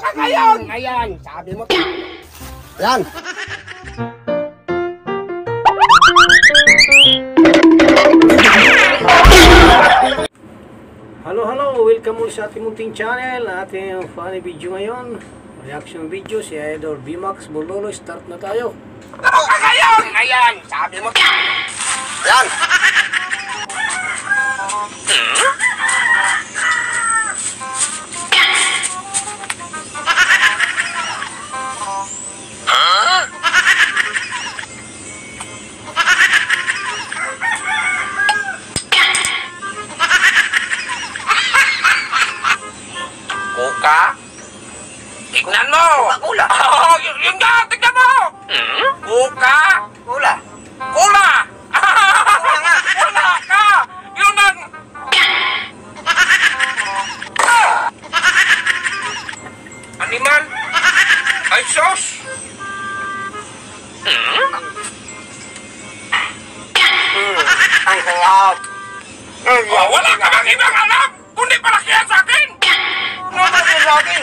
ka ngayon! Ngayon, sabi mo. Yan. Hello, welcome ulit sa ating munting channel. Ating funny video ngayon, reaction video, si Idol VMAX Bololo. Start na tayo. Ako ka ngayon! Ngayon, sabi mo. Yan. Kuka? Tignan mo! Kula! Oh, yun nga! Tignan mo! Kuka? Kula? Kula! Kula ka! Yun ang... Animal? Ay, sos! Ang sarap! Oh, wala ka bang ibang alam! Kundi malaki yan sa akin! Ano ba yun sa akin?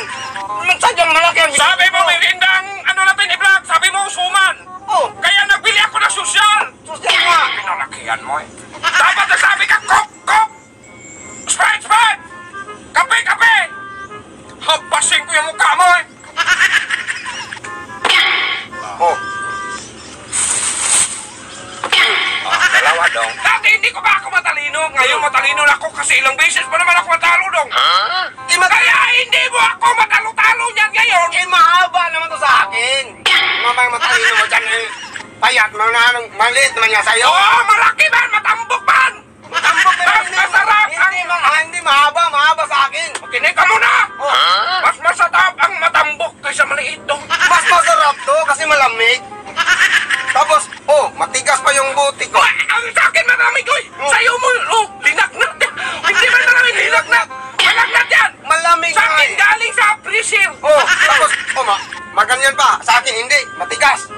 Sadyang malaki ang... Sabi mo, merindang ano natin i-vlog, sabi mo, suman! Oh! Kaya nagbili ako ng sosyal! Sosyal nga! Pinalakihan mo eh! Dapat nasabi ka, kok! Kok! Sprite! Sprite! Kape! Kape! Hampasin ko yung mukha mo eh! Oh! Dalawa dong. Dati hindi ko ba ako matalino? Ngayon matalino na ako kasi ilang beses pa naman ako matalo dong. Kaya hindi mo ako matalo-talo niyan ngayon. Eh mahaba naman to sa akin. Mamang matalino mo dyan eh. Payat mo na, maliit naman niya sa'yo. Oo, malaki man, matambok man. Matambok man. Mas masarap ang... Hindi mahaba sa akin. Makinig ka muna. Mas masarap ang matambok kaysa maliit dong. Mas masarap to kasi malamig. Tapos, matigas pa yung buti ko. Ang sa akin maraming, sa'yo mo, linagnat. Hindi man maraming linagnat. Malagnat yan. Malamig sa akin galing sa freezer. Tapos, maganyan pa. Sa akin, hindi. Matigas.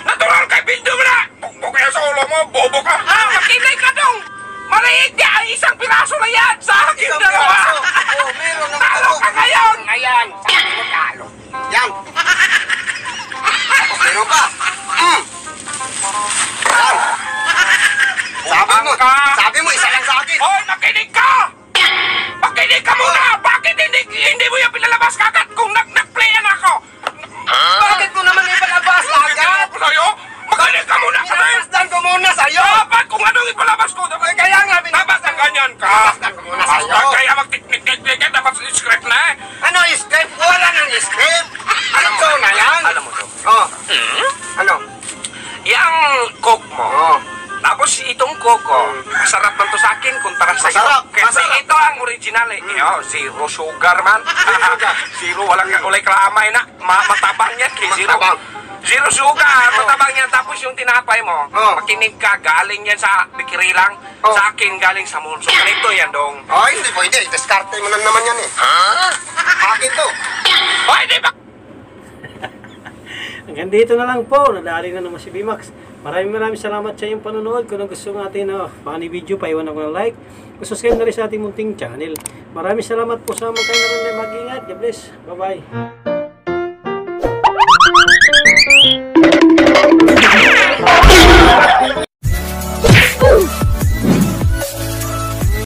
Natural kay Bindo mo na. Bukbok kaya sa ulo mo, bobo ka. Makinay ka dong. Maliit niya ay isang piraso na yan. Sa akin dalawa. Meron ng talo ka ngayon. Ngayon, sabi mo talo. Yan. Tapos meron pa. Yan. Sabi mo, isa lang sa akin. Hoy, makinig ka! Makinig ka muna! Bakit hindi mo yung pinalabas kagad kung nag-playan ako? Bakit ko naman ipalabas agad? Makinig ka muna sa akin! Babasdan ko muna sa'yo! Dapat kung anong ipalabas ko, kaya nga binabas ang ganyan ka! Babasdan ko muna sa'yo! Kaya magtiknik-tiknik, dapat script na eh! Ano script? Wala nang script! Alam ko na yan! Alam mo to? Ano? Yang coke mo. Tapos itong coco, masarap man to sa akin kumpara sa iyo. Kasi ito ang original eh. Zero sugar man. Zero, walang kulay kalamay na. Matabang yan kay zero. Zero sugar, matabang yan. Tapos yung tinapay mo, makinig ka, galing yan sa bikiri lang. Sa akin, galing sa mulso. Ganito yan dong. Hindi pwede. Diskarte mo lang naman yan eh. Akin to. Hindi ba? Hanggang dito na lang po. Nadali na naman si VMAX. Maraming salamat sa iyong panonood. Kung gusto natin na funny video, paiwan ako ng like. Kung subscribe na rin sa ating munting channel. Maraming salamat po sa mga kayo na rin. Mag-ingat. God bless. Bye-bye.